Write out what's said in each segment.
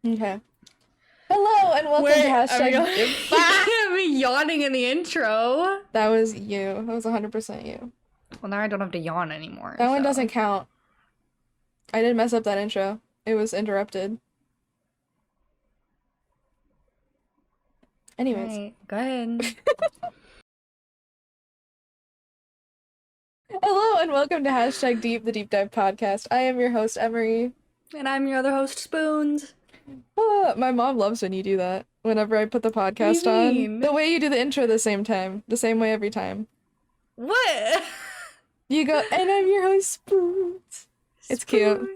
Okay. Hello and welcome to I'm yawning in the intro. That was you. That was 100% you. Well, now I don't have to yawn anymore. That one doesn't count. I didn't mess up that intro. It was interrupted. Anyways. Right, go ahead. Hello and welcome to #Deep, the Deep Dive podcast. I am your host, Emery. And I'm your other host, Spoons. My mom loves when you do that. Whenever I put the podcast on. The way you do the intro the same time. The same way every time. What? You go, and I'm your host, Spoons. It's cute.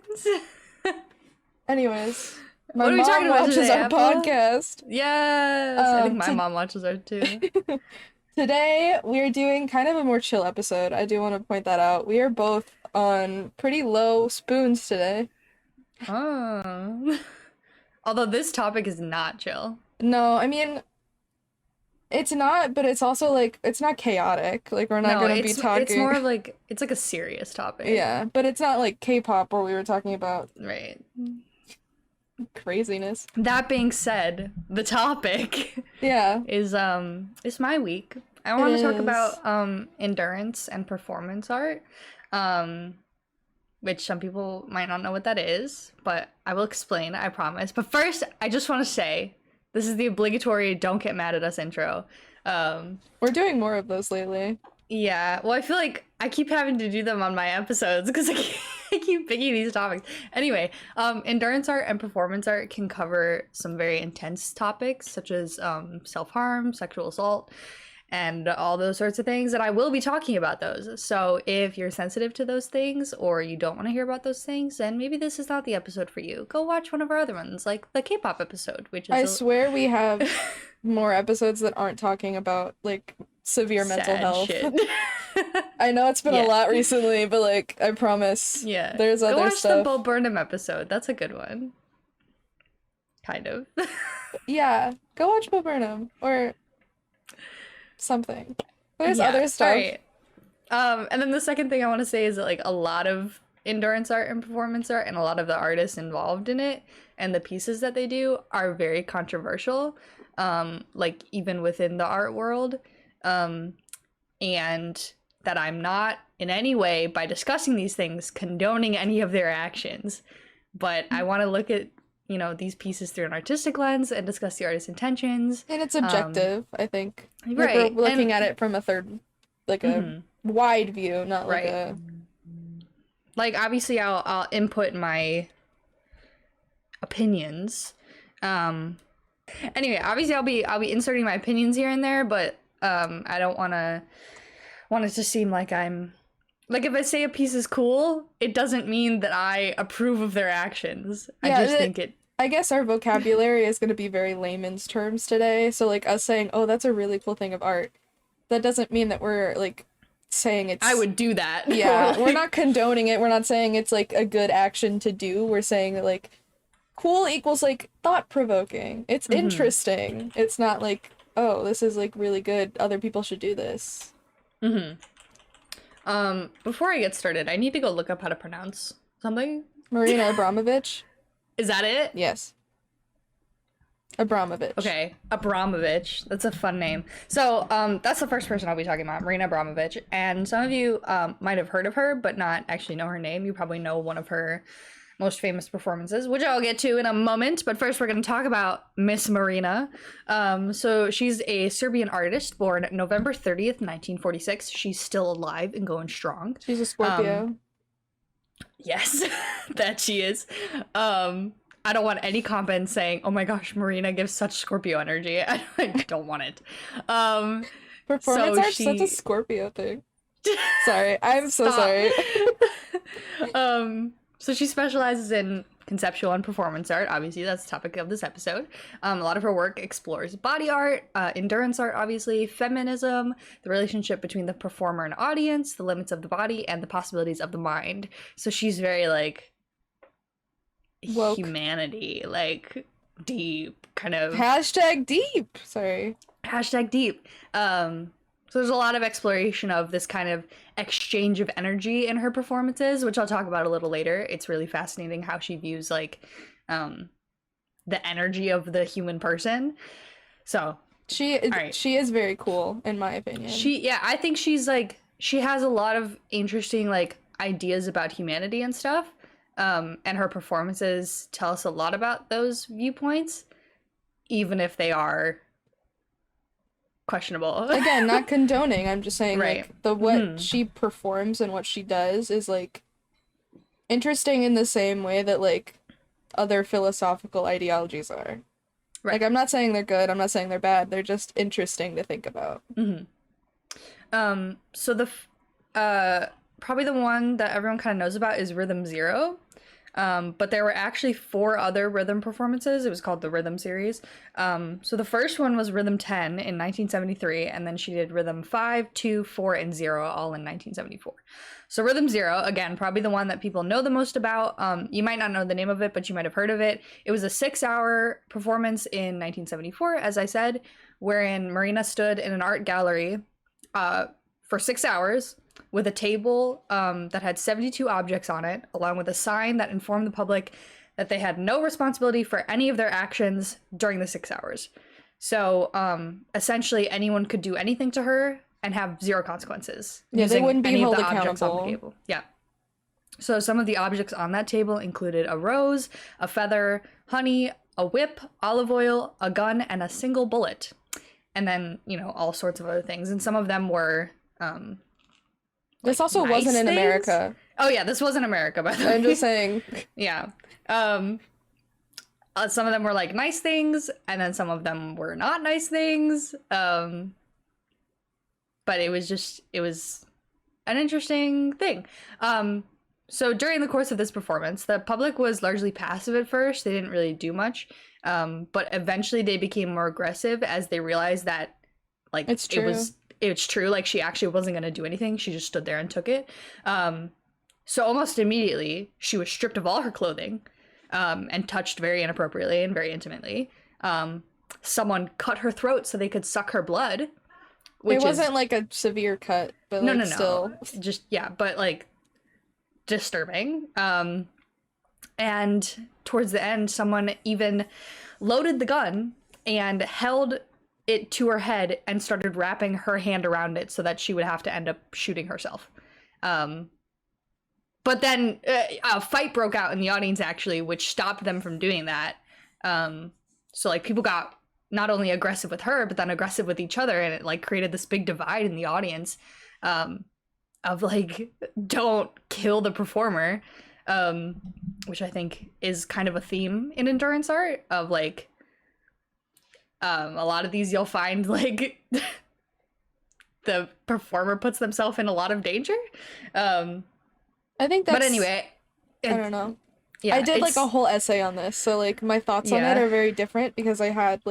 Anyways. My mom watches our podcast. Yes. I think my mom watches ours too. Today, we're doing kind of a more chill episode. I do want to point that out. We are both on pretty low spoons today. Oh. Although this topic is not chill. No, I mean, it's not, but it's also, like, it's not chaotic. Like, we're not going to be talking... it's more like, it's like a serious topic. Yeah, but it's not like K-pop where we were talking about... Right. Craziness. That being said, the topic is my week. I want to talk about endurance and performance art, which some people might not know what that is, but I will explain, I promise. But first, I just want to say, this is the obligatory don't get mad at us intro. We're doing more of those lately. Yeah, well, I feel like I keep having to do them on my episodes because I keep picking these topics. Anyway, endurance art and performance art can cover some very intense topics such as self-harm, sexual assault, and all those sorts of things. And I will be talking about those. So if you're sensitive to those things or you don't want to hear about those things, then maybe this is not the episode for you. Go watch one of our other ones, like the K-pop episode, which is I swear we have more episodes that aren't talking about, like, severe mental health. Shit. I know it's been a lot recently, but, like, I promise. Yeah. There's other stuff. Go watch stuff. the Bo Burnham episode. That's a good one. Kind of. Yeah. Go watch Bo Burnham. Or something. There's other stuff. Right. And then the second thing I want to say is that, like, a lot of endurance art and performance art and a lot of the artists involved in it and the pieces that they do are very controversial. Like, even within the art world. And that I'm not in any way, by discussing these things, condoning any of their actions. But I want to look at, you know, these pieces through an artistic lens and discuss the artist's intentions. And it's objective, I think. Right. We're looking at it from a third, like a wide view, not like a... Like, obviously, I'll input my opinions. Anyway, obviously, I'll be inserting my opinions here and there, but I don't want it to seem like I'm... Like, if I say a piece is cool, it doesn't mean that I approve of their actions. Yeah, I just think it... I guess our vocabulary is going to be very layman's terms today, so, like, us saying, oh, that's a really cool thing of art, that doesn't mean that we're, like, saying it's... I would do that. Yeah, like... we're not condoning it, we're not saying it's, like, a good action to do, we're saying that, like, cool equals, like, thought-provoking. It's interesting. It's not, like, oh, this is, like, really good, other people should do this. Before I get started, I need to go look up how to pronounce something. Marina Abromovic. Is that it? Yes. Abromovic. Okay, Abromovic. That's a fun name. So, that's the first person I'll be talking about, Marina Abromovic. And some of you might have heard of her, but not actually know her name. You probably know one of her most famous performances, which I'll get to in a moment. But first, we're going to talk about Miss Marina. So she's a Serbian artist born November 30th, 1946. She's still alive and going strong. She's a Scorpio. Yes, that she is. I don't want any comments saying, oh my gosh, Marina gives such Scorpio energy. I don't want it. Performance art's such a Scorpio thing. Sorry, I'm so sorry. So she specializes in conceptual and performance art. Obviously, that's the topic of this episode. A lot of her work explores body art, endurance art, obviously, feminism, the relationship between the performer and audience, the limits of the body, and the possibilities of the mind. So she's very, like, woke. Humanity, like, deep, kind of... #deep! Sorry. #deep. So there's a lot of exploration of this kind of exchange of energy in her performances, which I'll talk about a little later. It's really fascinating how she views, like, the energy of the human person. So She right. she is very cool in my opinion. I think she's like, she has a lot of interesting like ideas about humanity and stuff. And her performances tell us a lot about those viewpoints, even if they are questionable. Again, not condoning. I'm just saying Right. like the what she performs and what she does is like interesting in the same way that like other philosophical ideologies are. Right. Like I'm not saying they're good, I'm not saying they're bad. They're just interesting to think about. So probably the one that everyone kind of knows about is Rhythm Zero. But there were actually 4 other rhythm performances. It was called the Rhythm series. So the first one was Rhythm 10 in 1973, and then she did Rhythm 5, 2, 4, and 0 all in 1974. So Rhythm Zero, again, probably the one that people know the most about. You might not know the name of it, but you might have heard of it. It was a 6-hour performance in 1974, as I said, wherein Marina stood in an art gallery for 6 hours with a table that had 72 objects on it, along with a sign that informed the public that they had no responsibility for any of their actions during the 6 hours. So essentially, anyone could do anything to her and have 0 consequences. Yeah, they wouldn't be any held of the objects on the accountable. table. Yeah. So some of the objects on that table included a rose, a feather, honey, a whip, olive oil, a gun, and a single bullet. And then, you know, all sorts of other things. And some of them were This also nice wasn't in things. America. Oh yeah, this wasn't America, by the way. I'm just saying. Yeah. Some of them were like nice things, and then some of them were not nice things. But it was an interesting thing. So during the course of this performance, the public was largely passive at first. They didn't really do much. But eventually they became more aggressive as they realized that like It's true. it's true, like she actually wasn't going to do anything. She just stood there and took it. So almost immediately she was stripped of all her clothing and touched very inappropriately and very intimately. Someone cut her throat so they could suck her blood. It wasn't like a severe cut, but like still. Just but like disturbing. And towards the end, someone even loaded the gun and held it to her head and started wrapping her hand around it so that she would have to end up shooting herself. But then a fight broke out in the audience, actually, which stopped them from doing that. So like people got not only aggressive with her, but then aggressive with each other, and it like created this big divide in the audience of like, don't kill the performer, which I think is kind of a theme in endurance art of like, a lot of these you'll find like the performer puts themselves in a lot of danger. I think that's... But anyway, I don't know. Yeah, I did like a whole essay on this, so like my thoughts on it are very different because I had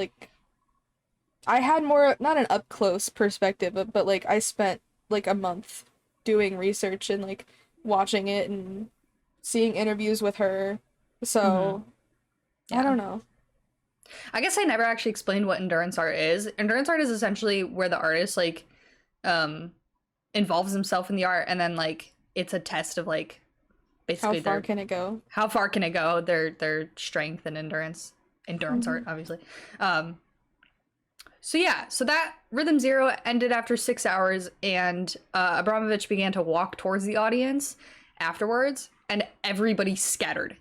more, not an up close perspective, but like I spent like a month doing research and like watching it and seeing interviews with her. So I don't know. I guess I never actually explained what endurance art is. Endurance art is essentially where the artist like involves himself in the art, and then like it's a test of like basically how far can it go? How far can it go? Their strength and endurance art, obviously. So yeah, so that Rhythm Zero ended after 6 hours, and Abromovic began to walk towards the audience afterwards, and everybody scattered.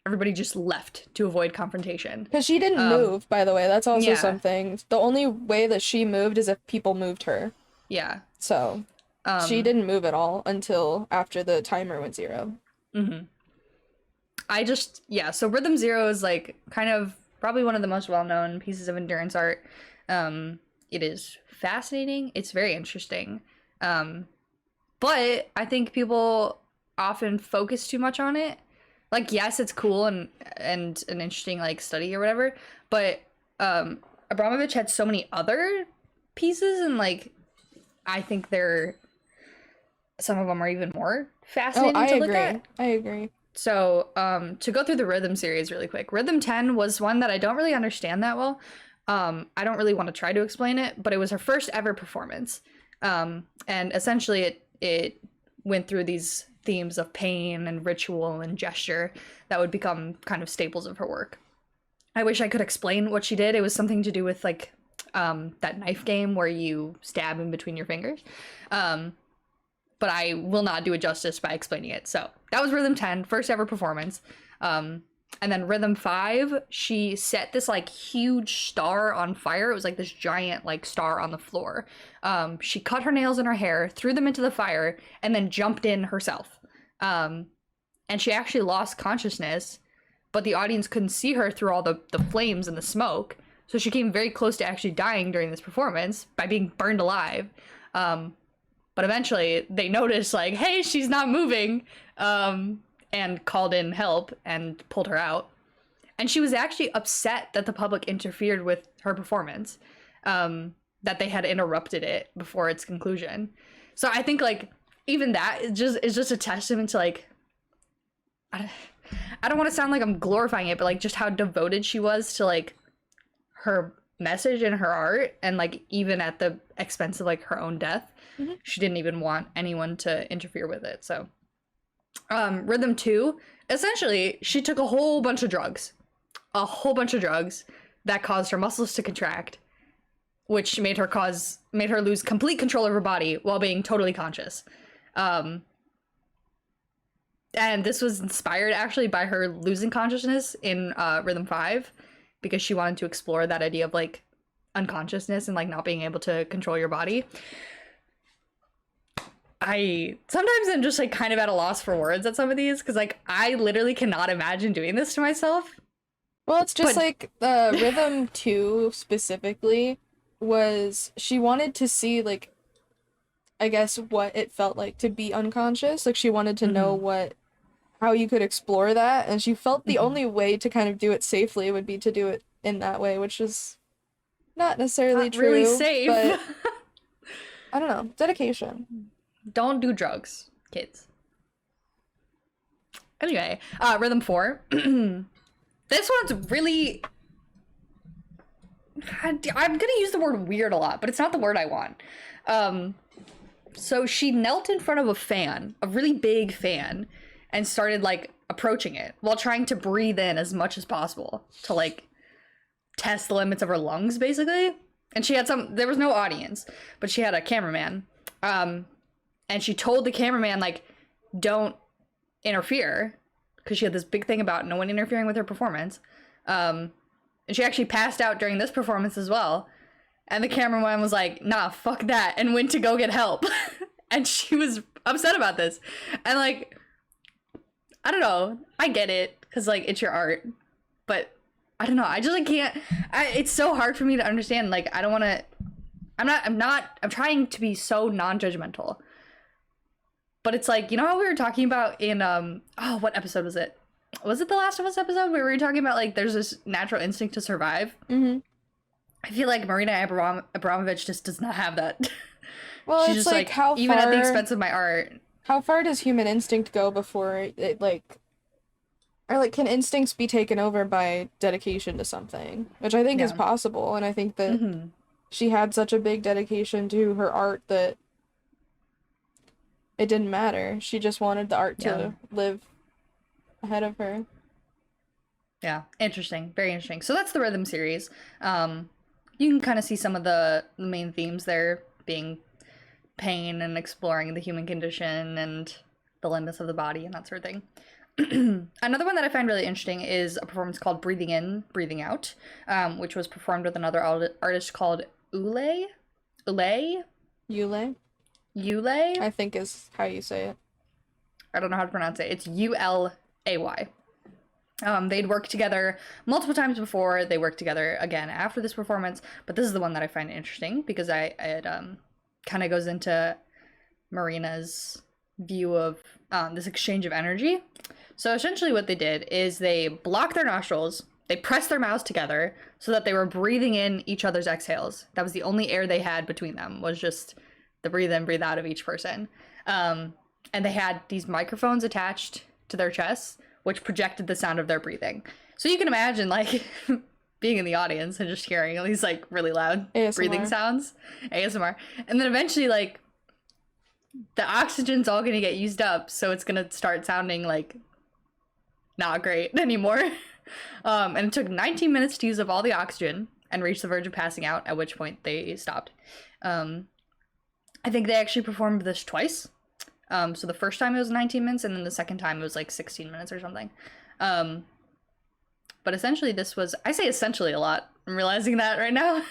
Everybody just left to avoid confrontation. Because she didn't move, by the way. That's also something. The only way that she moved is if people moved her. Yeah. So she didn't move at all until after the timer went 0. So Rhythm Zero is like kind of probably one of the most well-known pieces of endurance art. It is fascinating. It's very interesting. But I think people often focus too much on it. Like, yes, it's cool and an interesting like study or whatever, but Abromovic had so many other pieces, and like I think some of them are even more fascinating to look at. I agree. So to go through the Rhythm series really quick, Rhythm 10 was one that I don't really understand that well. I don't really want to try to explain it, but it was her first ever performance. And essentially it went through these themes of pain and ritual and gesture that would become kind of staples of her work. I wish I could explain what she did. It was something to do with like that knife game where you stab in between your fingers. But I will not do it justice by explaining it. So that was rhythm 10, first ever performance. And then rhythm 5, she set this like huge star on fire. It was like this giant like star on the floor. She cut her nails in her hair, threw them into the fire, and then jumped in herself. And she actually lost consciousness, but the audience couldn't see her through all the flames and the smoke. So she came very close to actually dying during this performance by being burned alive. But eventually they noticed like, hey, she's not moving, and called in help and pulled her out. And she was actually upset that the public interfered with her performance, that they had interrupted it before its conclusion. So I think like even that is just a testament to like, I don't want to sound like I'm glorifying it, but like just how devoted she was to like her message and her art, and like even at the expense of like her own death. Mm-hmm. She didn't even want anyone to interfere with it. So rhythm 2, essentially she took a whole bunch of drugs that caused her muscles to contract, which made her lose complete control of her body while being totally conscious. And this was inspired actually by her losing consciousness in rhythm 5, because she wanted to explore that idea of like unconsciousness and like not being able to control your body. I sometimes am just like kind of at a loss for words at some of these, because like I literally cannot imagine doing this to myself. Well, it's just like rhythm 2 specifically was she wanted to see like, I guess, what it felt like to be unconscious. Like she wanted to know how you could explore that, and she felt the only way to kind of do it safely would be to do it in that way, which is not necessarily true, really safe. But I don't know, dedication. Don't do drugs, kids. Anyway, rhythm 4. This one's really, I'm gonna use the word weird a lot, but it's not the word I want. So she knelt in front of a fan, a really big fan, and started like approaching it while trying to breathe in as much as possible to like test the limits of her lungs, basically. And she had there was no audience, but she had a cameraman. And she told the cameraman, like, don't interfere, because she had this big thing about no one interfering with her performance. And she actually passed out during this performance as well. And the cameraman was like, nah, fuck that, and went to go get help. And she was upset about this. And, like, I don't know. I get it, because, like, it's your art. But, I don't know. I just, like, can't. It's so hard for me to understand. Like, I don't want to. I'm trying to be so non-judgmental. But it's like, you know how we were talking about in, what episode was it? Was it the Last of Us episode where we were talking about, like, there's this natural instinct to survive? Mm-hmm. I feel like Marina Abromovic just does not have that. Well, she's it's just like how far, even at the expense of my art. How far does human instinct go before it, like, or, like, can instincts be taken over by dedication to something? Which I think is possible, and I think that she had such a big dedication to her art that it didn't matter. She just wanted the art to live ahead of her. Yeah, interesting. Very interesting. So that's the rhythm series. You can kind of see some of the main themes there being pain and exploring the human condition and the limits of the body and that sort of thing. Another one that I find really interesting is a performance called Breathing In, Breathing Out, which was performed with another artist called Ulay? Ulay, I think is how you say it. I don't know how to pronounce it. It's Ulay. They'd worked together multiple times before. They worked together again after this performance, but this is the one that I find interesting because it kind of goes into Marina's view of this exchange of energy. So essentially what they did is they blocked their nostrils, they pressed their mouths together so that they were breathing in each other's exhales. That was the only air they had between them, was just the breathe in, breathe out of each person. And they had these microphones attached to their chests, which projected the sound of their breathing. So you can imagine, like, being in the audience and just hearing all these, like, really loud ASMR. Breathing sounds. ASMR. And then eventually, like, the oxygen's all gonna get used up, so it's gonna start sounding, like, not great anymore. And it took 19 minutes to use up all the oxygen and reach the verge of passing out, at which point they stopped. I think they actually performed this twice. So the first time it was 19 minutes, and then the second time it was like 16 minutes or something. But essentially this was, I say essentially a lot, I'm realizing that right now.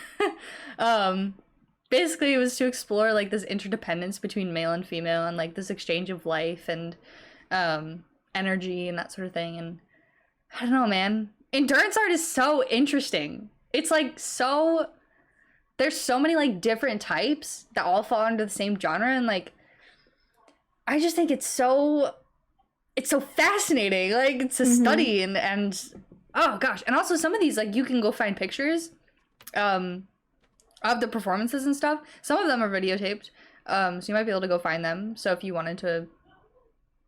Basically it was to explore like this interdependence between male and female, and like this exchange of life and energy and that sort of thing. And I don't know, man. Endurance art is so interesting. It's like so, there's so many like different types that all fall under the same genre, and like I just think it's so fascinating. Like it's a study, and oh gosh. And also some of these, like, you can go find pictures of the performances and stuff. Some of them are videotaped. So you might be able to go find them. So if you wanted to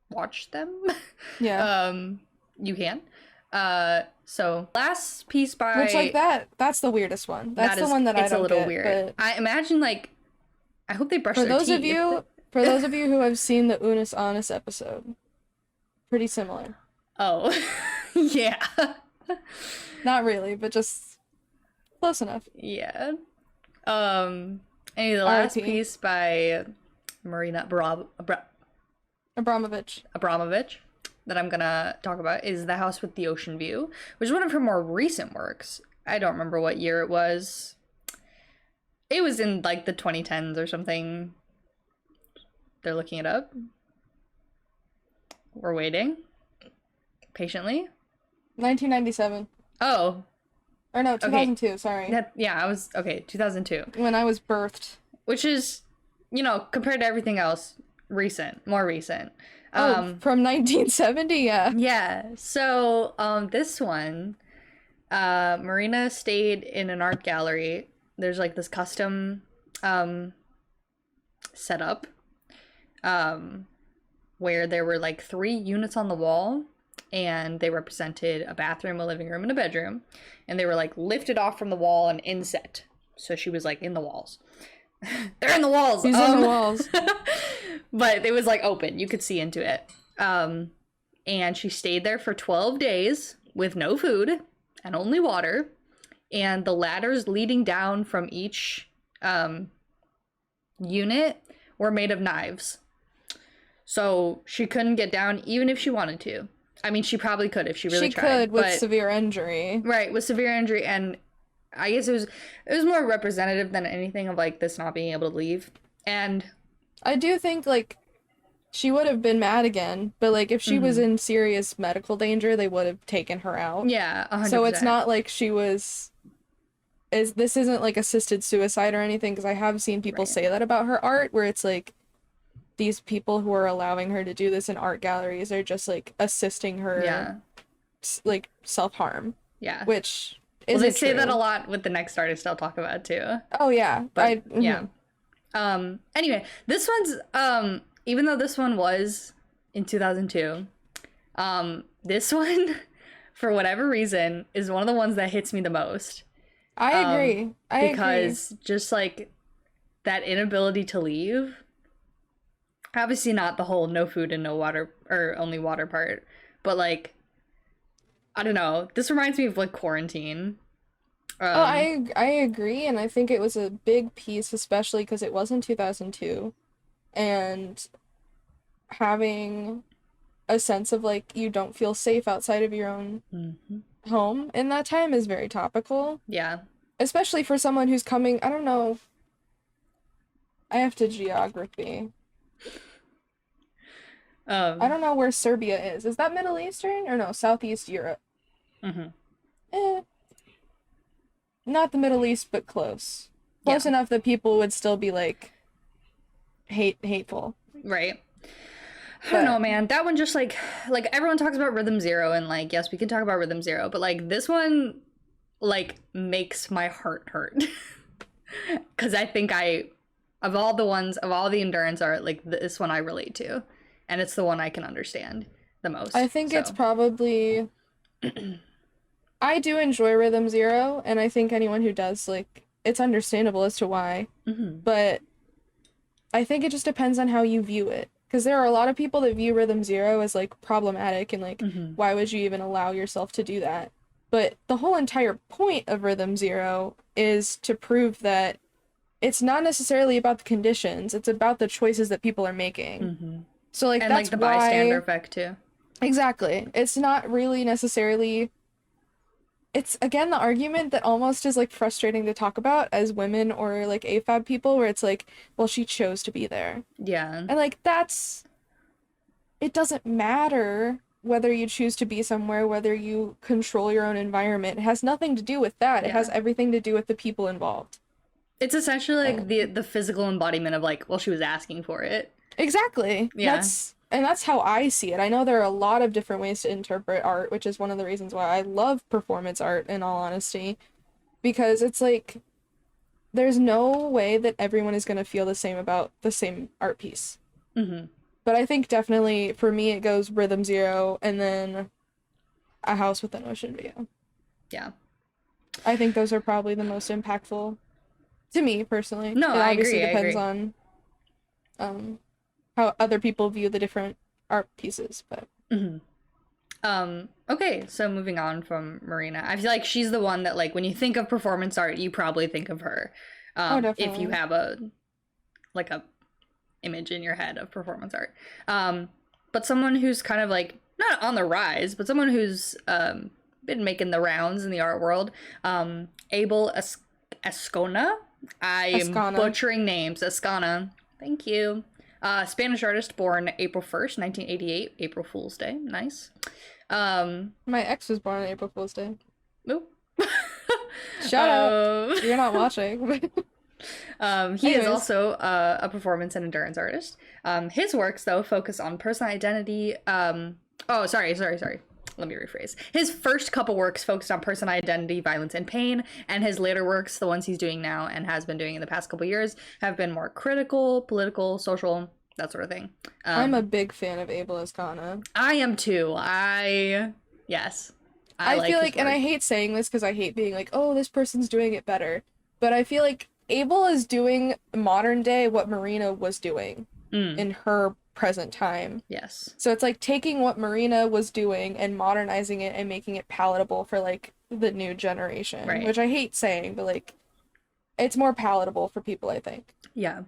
watch them, Yeah. You can. So last piece by, Which, like, that's the weirdest one. That's the one that I don't it's a little get, weird. but I imagine, like, I hope they brush for their those teeth. of you who have seen the Unis Honest episode, pretty similar. Oh, yeah. Not really, but just close enough. Yeah. Anyway, the last R.I.P. piece by Marina Abromovic. that I'm gonna talk about is The House with the Ocean View, which is one of her more recent works. I don't remember what year it was. It was in like the 2010s or something. They're looking it up. We're waiting patiently. 1997. Oh, Or no, 2002, sorry. yeah, I was, okay, 2002. When I was birthed. Which is, you know, compared to everything else, more recent. From 1970, yeah. Yeah, so this one, Marina stayed in an art gallery. There's like this custom setup where there were like 3 units on the wall, and they represented a bathroom, a living room, and a bedroom, and they were like lifted off from the wall and inset. So she was like in the walls. They're in the walls. She's in the walls. But it was like open. You could see into it. And she stayed there for 12 days with no food and only water. And the ladders leading down from each unit were made of knives. So she couldn't get down even if she wanted to. I mean, she probably could if she really tried. She could with severe injury. Right, with severe injury. And I guess it was more representative than anything of like this not being able to leave. And I do think like she would have been mad again, but like if she was in serious medical danger, they would have taken her out. Yeah, 100%. So it's not like she was this isn't like assisted suicide or anything, because I have seen people say that about her art, where it's like these people who are allowing her to do this in art galleries are just like assisting her like self-harm. Yeah. Which is they say that a lot with the next artist I'll talk about too. Oh yeah. But yeah. Anyway, this one's even though this one was in 2002, this one for whatever reason is one of the ones that hits me the most. I agree. Because just like that inability to leave. Obviously not the whole no food and no water or only water part, but like I don't know. This reminds me of like quarantine. I agree, and I think it was a big piece, especially because it was in 2002, and having a sense of like you don't feel safe outside of your own home in that time is very topical. Yeah. Especially for someone who's coming, I don't know. I have to geography. I don't know where Serbia is. Is that Middle Eastern or no? Southeast Europe. Not the Middle East, but close. Close enough that people would still be like hateful. Right. I don't know, man. That one just like everyone talks about Rhythm Zero, and like yes, we can talk about Rhythm Zero, but like this one like makes my heart hurt. Cuz I think of all the endurance art, like this one I relate to, and it's the one I can understand the most. I think it's probably I do enjoy Rhythm Zero, and I think anyone who does, like, it's understandable as to why. But I think it just depends on how you view it. Because there are a lot of people that view Rhythm Zero as, like, problematic and, like, why would you even allow yourself to do that? But the whole entire point of Rhythm Zero is to prove that it's not necessarily about the conditions, it's about the choices that people are making. So like And that's like the why bystander effect too. exactly. It's not really necessarily it's again the argument that almost is like frustrating to talk about as women or like AFAB people where it's like, well, she chose to be there. Yeah. And like that's it doesn't matter whether you choose to be somewhere, whether you control your own environment. It has nothing to do with that. It has Yeah. everything to do with the people involved. It's essentially like And the physical embodiment of like, well, she was asking for it. exactly. Yeah. That's how I see it. I know there are a lot of different ways to interpret art, which is one of the reasons why I love performance art in all honesty, because it's like there's no way that everyone is going to feel the same about the same art piece. But I think definitely for me it goes Rhythm Zero and then A House with an Ocean View. Yeah. I think those are probably the most impactful to me personally. No, it I obviously agree. depends on how other people view the different art pieces, but Okay, so moving on from Marina. I feel like she's the one that like when you think of performance art, you probably think of her. oh If you definitely. have a image in your head of performance art. But someone who's kind of like not on the rise, but someone who's been making the rounds in the art world. Abel Azcona. I am Azcona. butchering names. Azcona. Thank you. Spanish artist born April 1st, 1988. April Fool's Day. Nice. My ex was born on April Fool's Day. Oop. Shut up. You're not watching. He is Anyways. also a performance and endurance artist. His works, though, focus on personal identity. Sorry. Let me rephrase. His first couple works focused on personal identity, violence, and pain, and his later works, the ones he's doing now and has been doing in the past couple years, have been more critical, political, social, that sort of thing. I'm a big fan of Abel Azcona. I am too. Yes. I like feel his like, and work. I hate saying this because I hate being like, oh, this person's doing it better. But I feel like Abel is doing modern day what Marina was doing in her present time. Yes. So it's like taking what Marina was doing and modernizing it and making it palatable for like the new generation. Right. Which I hate saying, but like it's more palatable for people, I think. Yeah.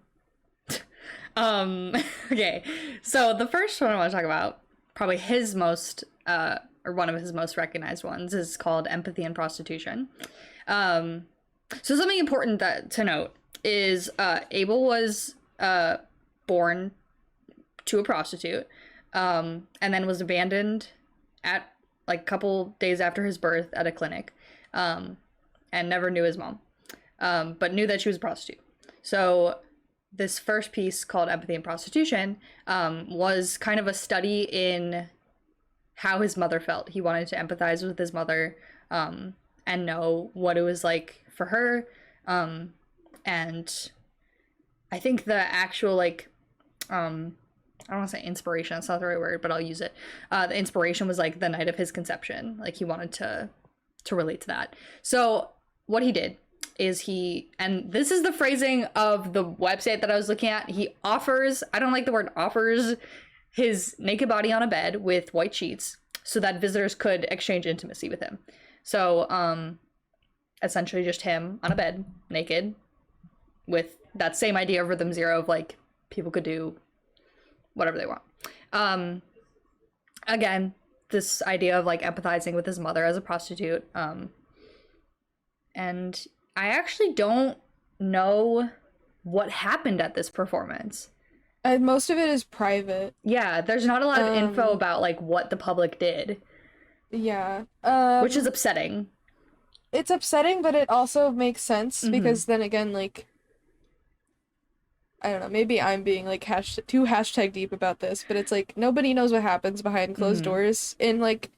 Okay. So the first one I want to talk about, probably his most or one of his most recognized ones, is called Empathy and Prostitution. So something important to note is Abel was born to a prostitute and then was abandoned at like a couple days after his birth at a clinic and never knew his mom, but knew that she was a prostitute. So this first piece called Empathy and Prostitution was kind of a study in how his mother felt. He wanted to empathize with his mother and know what it was like for her. And I think the actual like I don't want to say inspiration, that's not the right word, but I'll use it. The inspiration was like the night of his conception. Like he wanted to relate to that. So what he did is and this is the phrasing of the website that I was looking at, he offers, I don't like the word offers, his naked body on a bed with white sheets so that visitors could exchange intimacy with him. So essentially just him on a bed, naked, with that same idea of Rhythm Zero of like people could do whatever they want. Again, this idea of like empathizing with his mother as a prostitute. And I actually don't know what happened at this performance. Most of it is private. Yeah, there's not a lot of info about like what the public did. Yeah. Which is upsetting. It's upsetting, but it also makes sense because then again, like, I don't know, maybe I'm being like too hashtag deep about this, but it's like nobody knows what happens behind closed doors in like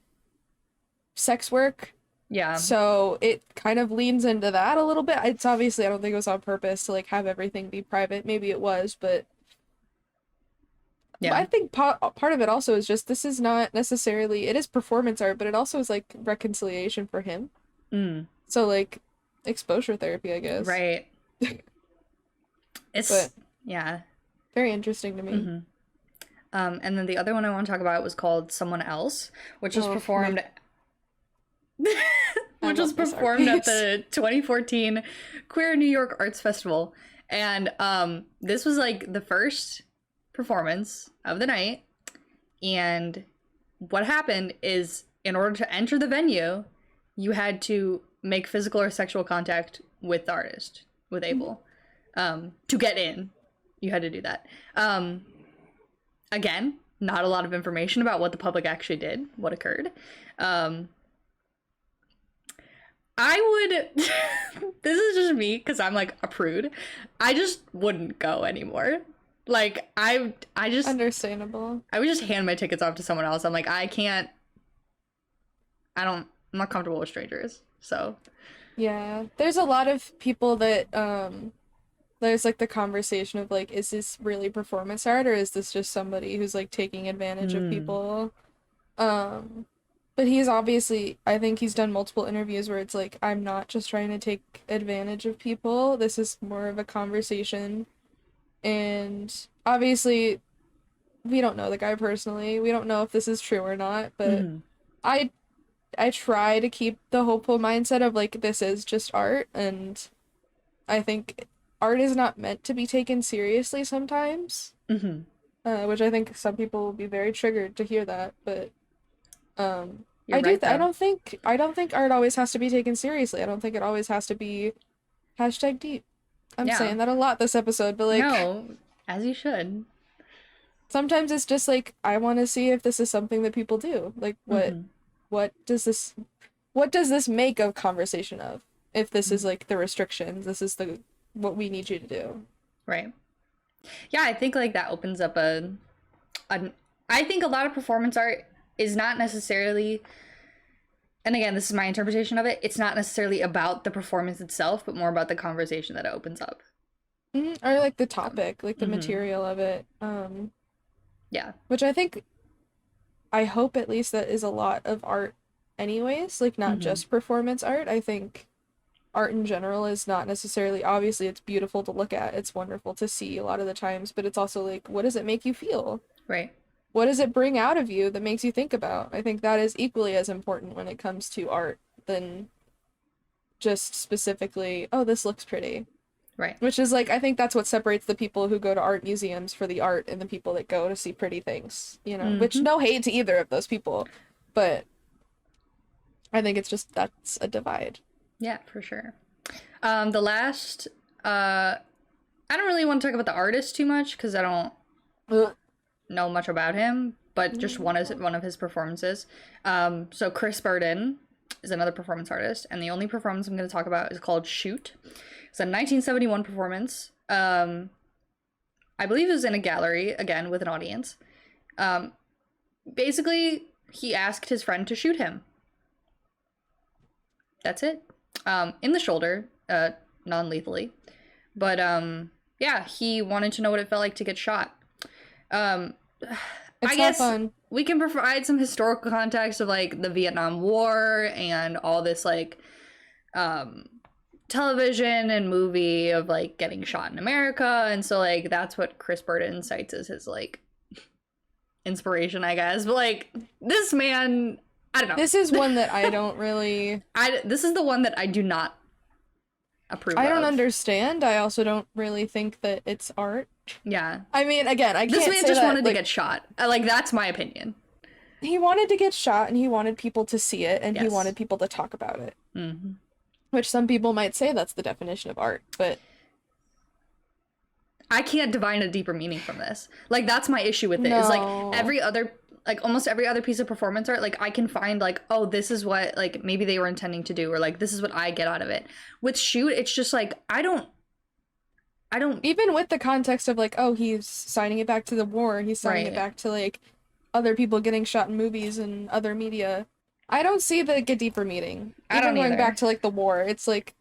sex work. Yeah. So it kind of leans into that a little bit. It's obviously, I don't think it was on purpose to like have everything be private. Maybe it was, but yeah. I think part of it also is just this is not necessarily, it is performance art, but it also is like reconciliation for him. So like exposure therapy, I guess. Right. But yeah. Very interesting to me. And then the other one I want to talk about was called Someone Else, which was performed which was love this art performed at piece. the 2014 Queer New York Arts Festival. And this was like the first performance of the night. And what happened is, in order to enter the venue, you had to make physical or sexual contact with the artist, with Abel. To get in, you had to do that. Again, not a lot of information about what the public actually did, what occurred. I would, this is just me because I'm like a prude. I just wouldn't go anymore. Like, I just, Understandable. I would just hand my tickets off to someone else. I'm like, I'm not comfortable with strangers. So, Yeah. There's a lot of people that, there's like the conversation of like, is this really performance art or is this just somebody who's like taking advantage of people? But he's obviously, I think he's done multiple interviews where it's like, I'm not just trying to take advantage of people. This is more of a conversation. And obviously, we don't know the guy personally. We don't know if this is true or not, but I try to keep the hopeful mindset of like, this is just art, and I think art is not meant to be taken seriously sometimes. Which I think some people will be very triggered to hear that, but You're right, I though. don't think art always has to be taken seriously. I don't think it always has to be #deep. I'm Yeah. saying that a lot this episode, but like, No, as you should. sometimes it's just like, I want to see if this is something that people do. Like, what does this make a conversation of? If this is like the restrictions, this is what we need you to do. Right. Yeah, I think like that opens up I think a lot of performance art is not necessarily, and again, this is my interpretation of it, it's not necessarily about the performance itself, but more about the conversation that it opens up. Or like the topic, like the material of it. Yeah. Which I hope at least that is a lot of art anyways, like not just performance art. I think art in general is not necessarily, obviously it's beautiful to look at, it's wonderful to see a lot of the times, but it's also like, what does it make you feel? Right. What does it bring out of you that makes you think about? I think that is equally as important when it comes to art than just specifically, oh, this looks pretty. Right. Which is like, I think that's what separates the people who go to art museums for the art and the people that go to see pretty things, you know, which no hate to either of those people, but I think it's just, that's a divide. Yeah, for sure. The last, I don't really want to talk about the artist too much because I don't know much about him, but just one of his performances. So Chris Burden is another performance artist, and the only performance I'm going to talk about is called Shoot. It's a 1971 performance. I believe it was in a gallery, again, with an audience. Basically, he asked his friend to shoot him. That's it. In the shoulder, non-lethally. But, yeah, he wanted to know what it felt like to get shot. I guess fun. We can provide some historical context of, like, the Vietnam War and all this, like, television and movie of, like, getting shot in America. And so, like, that's what Chris Burden cites as his, like, inspiration, I guess. But, like, this man, I don't know. This is one that I don't really... This is the one that I do not approve of. I don't understand. I also don't really think that it's art. Yeah. I mean, again, I can't This man say just that, wanted like, to get shot. Like, that's my opinion. He wanted to get shot, and he wanted people to see it, and he Yes. wanted people to talk about it. Mm-hmm. Which some people might say that's the definition of art, but... I can't divine a deeper meaning from this. Like, that's my issue with it. Is like almost every other piece of performance art, like, I can find, like, oh, this is what, like, maybe they were intending to do, or, like, this is what I get out of it. With Shoot, it's just, like, I don't... Even with the context of, like, oh, he's signing it back to the war, he's signing it back to, like, other people getting shot in movies and other media, I don't see the get deeper meaning. I don't going either. back to, like, the war, it's like...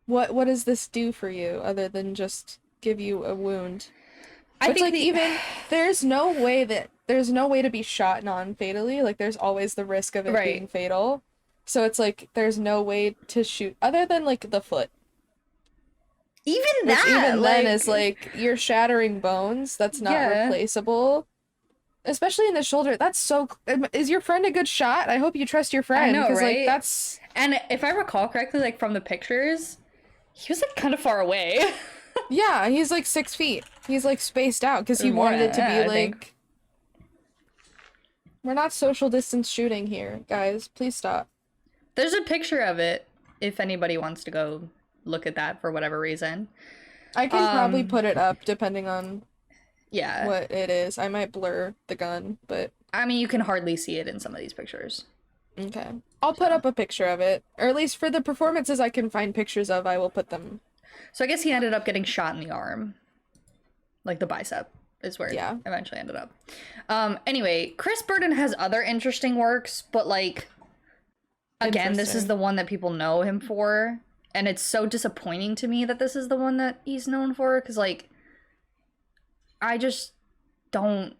What does this do for you, other than just give you a wound? I Which, think like, even... There's no way to be shot non-fatally. Like, there's always the risk of it being fatal. So it's like, there's no way to shoot, other than, like, the foot. Even Which that, even then is, like, you're shattering bones. That's not replaceable. especially in the shoulder. That's so. Is your friend a good shot? I hope you trust your friend. I know, Because right? like that's. And if I recall correctly, like from the pictures, he was like kind of far away. Yeah, he's like 6 feet. He's like spaced out because he More wanted it to than be that, I think. like. We're not social distance shooting here, guys. Please stop. There's a picture of it if anybody wants to go look at that for whatever reason. I can probably put it up depending on Yeah. what it is. I might blur the gun, but I mean, you can hardly see it in some of these pictures. okay. I'll put up a picture of it. Or at least for the performances I can find pictures of, I will put them. So I guess he ended up getting shot in the arm. Like the bicep is where Yeah. it eventually ended up. Anyway, Chris Burden has other interesting works, but like, again, this is Interesting. the one that people know him for. And it's so disappointing to me that this is the one that he's known for, because like, I just don't.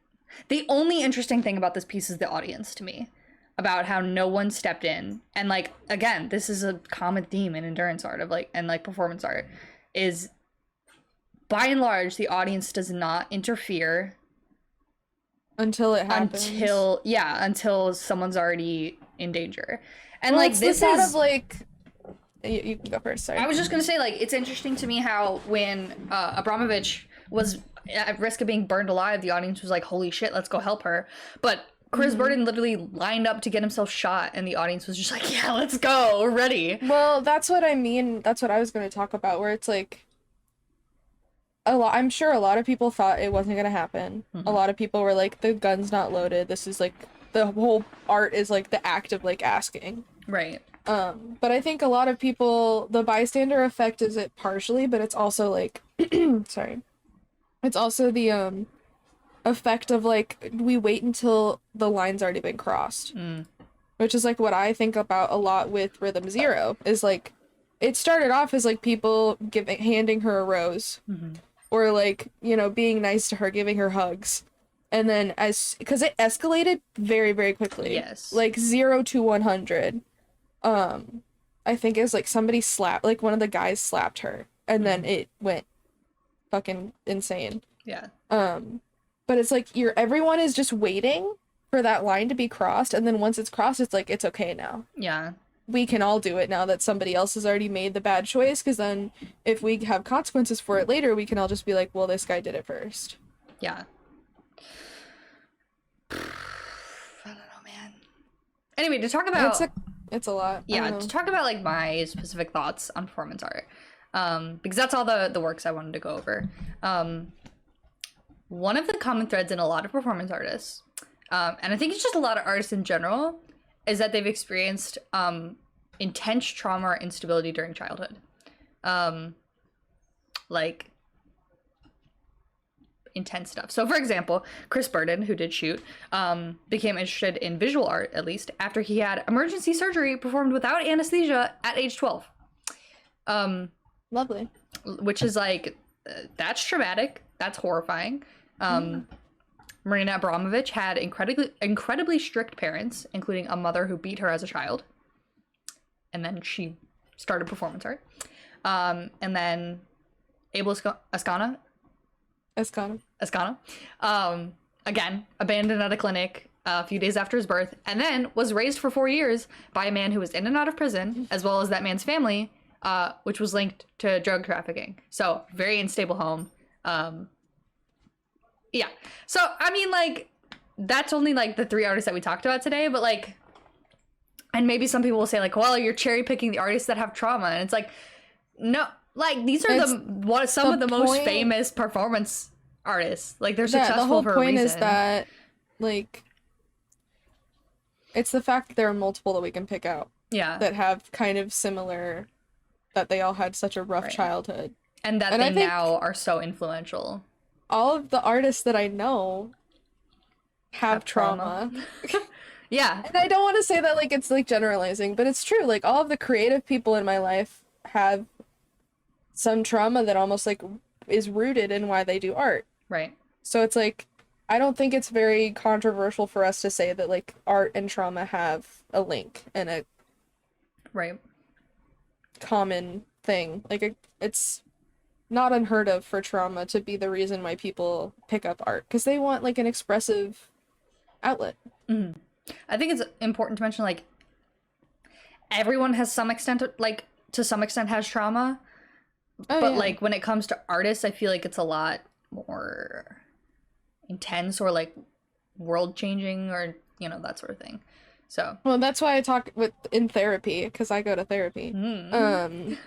The only interesting thing about this piece is the audience to me, about how no one stepped in. And like, again, this is a common theme in endurance art of like, and like performance art, is by and large the audience does not interfere Until it happens. until someone's already in danger. And Well, like it's this the thought is of like you can go first, sorry. I was just gonna say, like, it's interesting to me how when Abromovic was at risk of being burned alive, the audience was like, holy shit, let's go help her. But Chris Burden literally lined up to get himself shot, and the audience was just like, yeah, let's go, we're ready. Well, that's what I mean. That's what I was going to talk about, where it's like I'm sure a lot of people thought it wasn't going to happen. A lot of people were like, the gun's not loaded. This is like the whole art is like the act of like asking. Right. But I think a lot of people, the bystander effect is it partially, but it's also like sorry. It's also the effect of like we wait until the line's already been crossed. Which is like what I think about a lot with Rhythm Zero, is like it started off as like people handing her a rose. Or like, you know, being nice to her, giving her hugs. And then because it escalated very, very quickly. Yes. Like 0 to 100. I think it was like somebody like one of the guys slapped her. And then it went fucking insane. Yeah. But it's like everyone is just waiting for that line to be crossed. And then once it's crossed, it's like, it's okay now. Yeah. We can all do it now that somebody else has already made the bad choice, because then if we have consequences for it later, we can all just be like, well, this guy did it first. Yeah. I don't know, man. Anyway, to talk about It's a lot. yeah, to talk about like my specific thoughts on performance art, because that's all the works I wanted to go over. One of the common threads in a lot of performance artists, and I think it's just a lot of artists in general, is that they've experienced intense trauma or instability during childhood. Like intense stuff. So for example, Chris Burden, who did shoot, became interested in visual art, at least, after he had emergency surgery performed without anesthesia at age 12. Lovely. Which is like, that's traumatic. That's horrifying. Marina Abromovic had incredibly strict parents, including a mother who beat her as a child. And then she started performance art. And then Abel Azcona, again, abandoned at a clinic a few days after his birth, and then was raised for 4 years by a man who was in and out of prison, as well as that man's family, which was linked to drug trafficking. So, very unstable home. Yeah. So, I mean, like, that's only, like, the 3 artists that we talked about today, but, like, and maybe some people will say, like, well, you're cherry picking the artists that have trauma, and it's like, no, like, these are some of the most famous performance artists. Like, they're successful for a reason. The whole point is that, like, it's the fact that there are multiple that we can pick out. Yeah. That have kind of similar, that they all had such a rough childhood. And that they now are so influential. All of the artists that I know have trauma. Yeah. And I don't want to say that like it's like generalizing, but it's true. Like all of the creative people in my life have some trauma that almost like is rooted in why they do art. Right. So it's like, I don't think it's very controversial for us to say that like art and trauma have a link and a common thing. Like it's not unheard of for trauma to be the reason why people pick up art, because they want like an expressive outlet. I think it's important to mention, like, everyone has some extent, like, to some extent has trauma. But, like, when it comes to artists, I feel like it's a lot more intense or, like, world-changing or, you know, that sort of thing. So. Well, that's why I talk in therapy, because I go to therapy.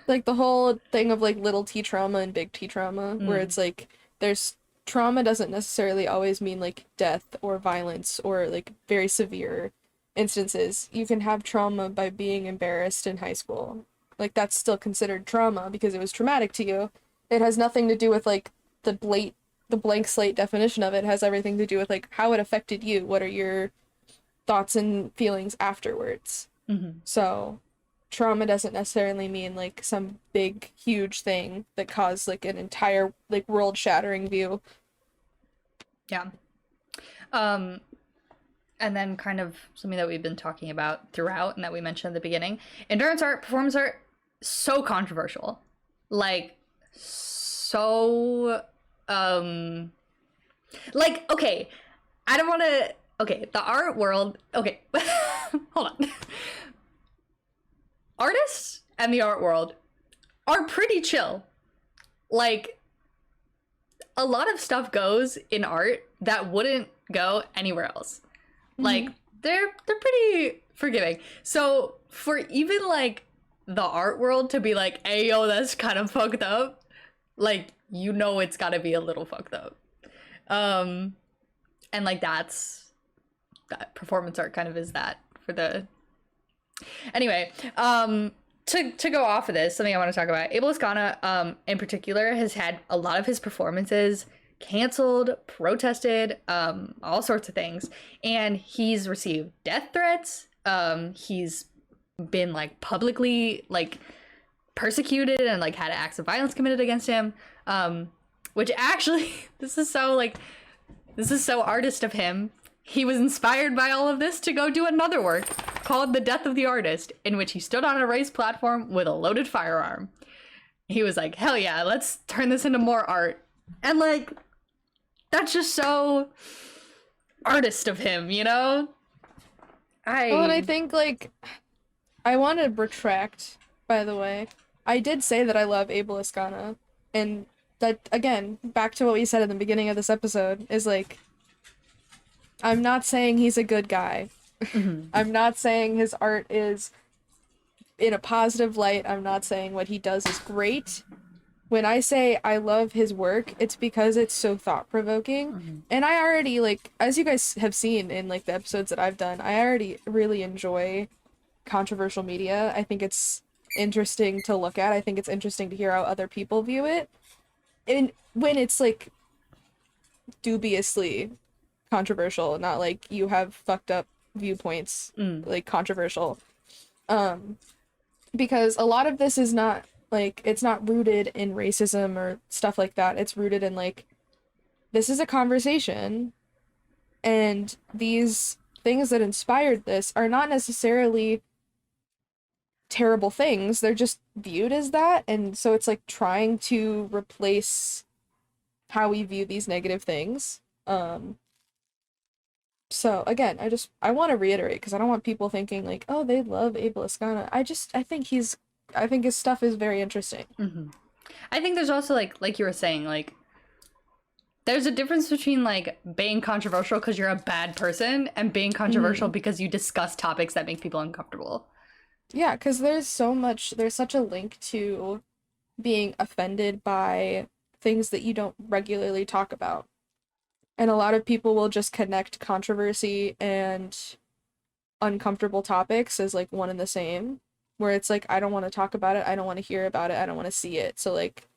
Like, the whole thing of, like, little T trauma and big T trauma, where it's, like, there's trauma doesn't necessarily always mean, like, death or violence or, like, very severe instances. You can have trauma by being embarrassed in high school. Like, that's still considered trauma because it was traumatic to you. It has nothing to do with, like, the blank slate definition of it. It has everything to do with, like, how it affected you. What are your thoughts and feelings afterwards? So trauma doesn't necessarily mean, like, some big, huge thing that caused, like, an entire, like, world-shattering view. Yeah. And then kind of something that we've been talking about throughout and that we mentioned at the beginning. Endurance art, performance art, so controversial. Like, so, like, okay, I don't want to, okay, the art world, okay, hold on. Artists and the art world are pretty chill. Like, a lot of stuff goes in art that wouldn't go anywhere else. Like, they're pretty forgiving. So for even, like, the art world to be like, hey, yo, that's kind of fucked up, like, you know, it's gotta be a little fucked up. And, like, that performance art kind of is that for the... Anyway, to go off of this, something I want to talk about, Abel Azcona, in particular, has had a lot of his performances canceled, protested, all sorts of things, and he's received death threats. He's been, like, publicly, like, persecuted and, like, had acts of violence committed against him, which actually this is so artist of him. He was inspired by all of this to go do another work called The Death of the Artist, in which he stood on a raised platform with a loaded firearm. He was like, hell yeah, let's turn this into more art. And, like, that's just so artist of him, you know? Well, and I think, like, I want to retract, by the way. I did say that I love Abel Azcona, and that, again, back to what we said at the beginning of this episode, is, like, I'm not saying he's a good guy. I'm not saying his art is in a positive light. I'm not saying what he does is great. When I say I love his work, it's because it's so thought-provoking. And I already, like, as you guys have seen in, like, the episodes that I've done, I already really enjoy controversial media. I think it's interesting to look at. I think it's interesting to hear how other people view it. And when it's, like, dubiously controversial, not, like, you have fucked up viewpoints, like, controversial. Because a lot of this is not, like, it's not rooted in racism or stuff like that. It's rooted in, like, this is a conversation, and these things that inspired this are not necessarily terrible things. They're just viewed as that, and so it's, like, trying to replace how we view these negative things. So, again, I want to reiterate, because I don't want people thinking, like, oh, they love Abel Azcona. I think his stuff is very interesting. I think there's also, like you were saying, like, there's a difference between, like, being controversial because you're a bad person and being controversial because you discuss topics that make people uncomfortable. Yeah, because there's such a link to being offended by things that you don't regularly talk about. And a lot of people will just connect controversy and uncomfortable topics as, like, one and the same. Where it's like, I don't want to talk about it, I don't want to hear about it, I don't want to see it. So, like,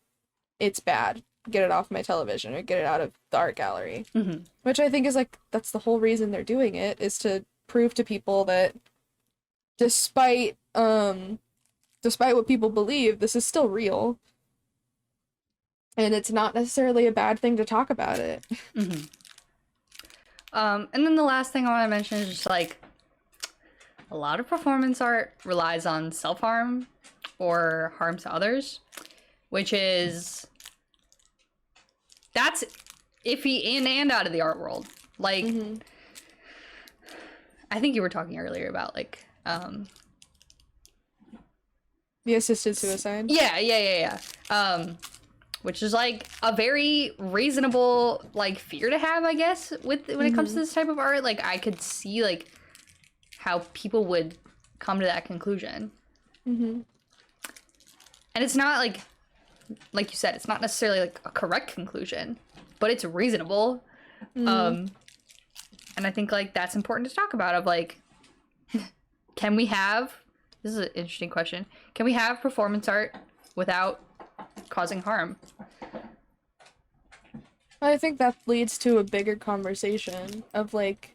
it's bad. Get it off my television or get it out of the art gallery. Which I think is, like, that's the whole reason they're doing it, is to prove to people that despite what people believe, this is still real. And it's not necessarily a bad thing to talk about it. And then the last thing I want to mention is just, like, a lot of performance art relies on self-harm or harm to others, which is, that's iffy in and out of the art world. Like, I think you were talking earlier about like The assisted suicide. yeah. Which is like a very reasonable like fear to have, I guess, with when it comes to this type of art. Like I could see like how people would come to that conclusion. And it's not like you said, it's not necessarily like a correct conclusion, but it's reasonable. And I think like that's important to talk about, of like, can we have, this is an interesting question, can we have performance art without causing harm? I think that leads to a bigger conversation of like,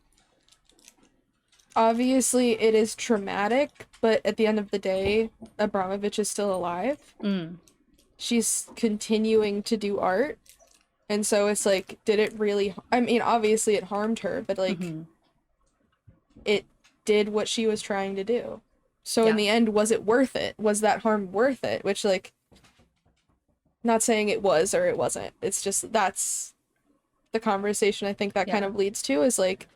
obviously it is traumatic, but at the end of the day, Abromovic is still alive. She's continuing to do art. And so it's like, did it really, I mean, obviously it harmed her, but like, it did what she was trying to do. So in the end, was it worth it? Was that harm worth it? Which, like, not saying it was or it wasn't. It's just, that's the conversation I think that kind of leads to, is like,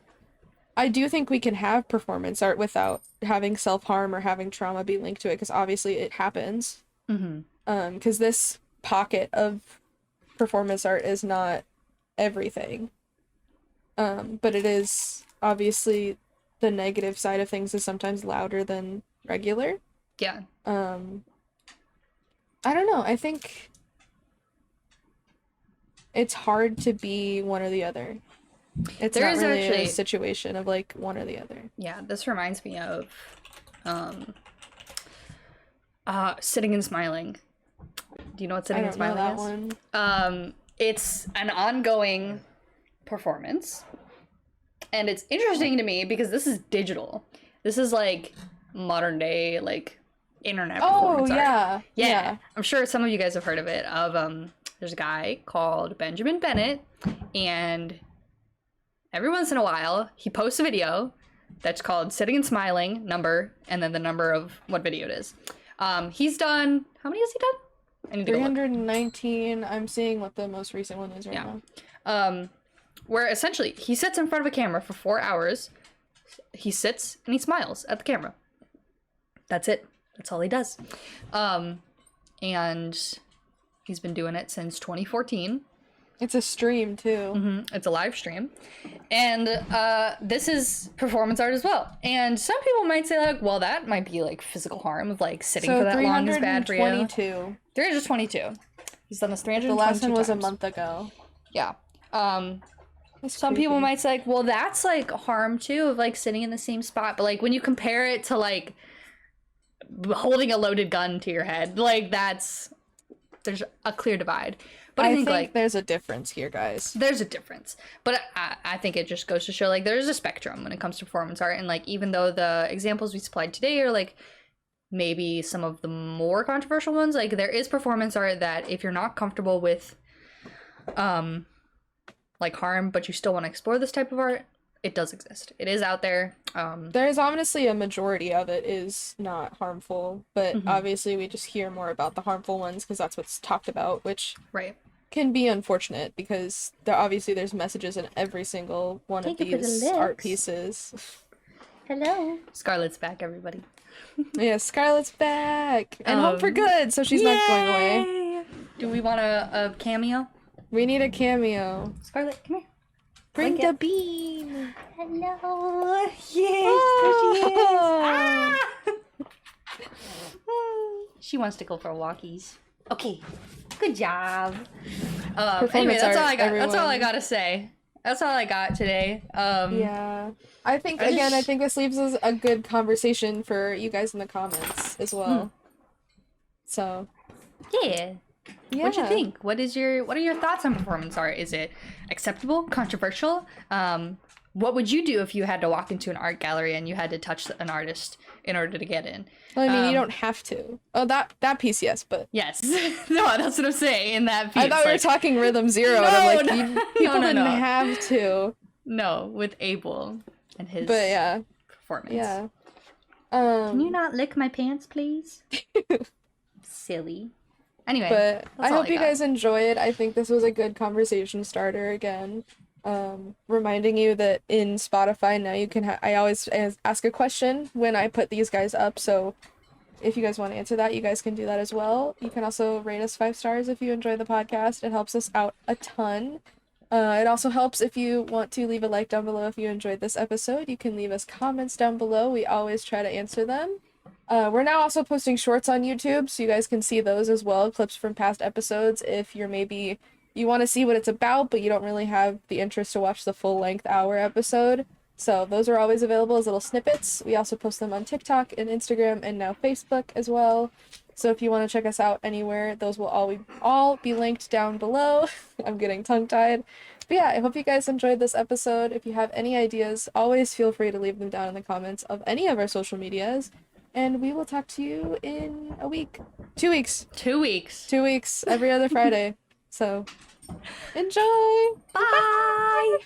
I do think we can have performance art without having self-harm or having trauma be linked to it, because obviously it happens. Because this pocket of performance art is not everything. But it is, obviously, the negative side of things is sometimes louder than regular. Yeah. I don't know. I think it's hard to be one or the other. It's There not is really actually a situation of like one or the other. Yeah, this reminds me of Sitting and Smiling. Do you know what Sitting and Smiling that is? one. It's an ongoing performance. And it's interesting to me because this is digital. This is like modern day, like internet performance art. Yeah. I'm sure some of you guys have heard of it. There's a guy called Benjamin Bennett, and every once in a while he posts a video that's called Sitting and Smiling, number, and then the number of what video it is. He's done, how many has he done? I need to 319. I'm seeing what the most recent one is right now. Where essentially he sits in front of a camera for 4 hours. He sits and he smiles at the camera. That's it. That's all he does. And he's been doing it since 2014. It's a stream too. It's a live stream. And this is performance art as well. And some people might say like, well, that might be like physical harm of like sitting for that long is bad for you. 322. 322. He's done this 322 The last one was times. a month ago. Yeah. Some people might say like, well, that's like harm too, of like sitting in the same spot. But like when you compare it to like holding a loaded gun to your head, like there's a clear divide. But I think like there's a difference here, guys. There's a difference. But I think it just goes to show like there's a spectrum when it comes to performance art. And like even though the examples we supplied today are like maybe some of the more controversial ones, like there is performance art that if you're not comfortable with like harm, but you still want to explore this type of art, it does exist. It is out there. There's honestly a majority of it is not harmful, but obviously we just hear more about the harmful ones because that's what's talked about, which can be unfortunate because there's messages in every single one of these art pieces. Hello. Scarlett's back, everybody. Yeah, Scarlett's back and home for good, so she's not going away. Do we want a cameo? We need a cameo. Scarlett, come here. Bring the bean. Hello. Yes, there she is. Ah! She wants to go for walkies. Okay. Good job. Anyway, that's all I got. Everyone. That's all I got to say. That's all I got today. Yeah. I think this leaves us a good conversation for you guys in the comments as well. So. Yeah. What you think? What are your thoughts on performance art? Is it acceptable? Controversial? What would you do if you had to walk into an art gallery and you had to touch an artist in order to get in? Well, I mean, you don't have to. Oh, that piece, yes, but yes. No, that's what I'm saying. In that piece, I thought we were talking Rhythm Zero. No, and I'm like, people didn't have to. No, with Abel and his performance. Yeah. Can you not lick my pants, please? Silly. Anyway, but I hope you guys enjoy it. I think this was a good conversation starter again. Reminding you that in Spotify now you can I always ask a question when I put these guys up, so if you guys want to answer that, you guys can do that as well. You can also rate us 5 stars if you enjoy the podcast. It helps us out a ton. It also helps if you want to leave a like down below if you enjoyed this episode. You can leave us comments down below. We always try to answer them. We're now also posting shorts on YouTube, so you guys can see those as well, clips from past episodes if you want to see what it's about, but you don't really have the interest to watch the full-length hour episode. So those are always available as little snippets. We also post them on TikTok and Instagram and now Facebook as well. So if you want to check us out anywhere, those will all be linked down below. I'm getting tongue-tied. But yeah, I hope you guys enjoyed this episode. If you have any ideas, always feel free to leave them down in the comments of any of our social medias. And we will talk to you in a week. 2 weeks. 2 weeks. 2 weeks, every other Friday. So, enjoy! Bye!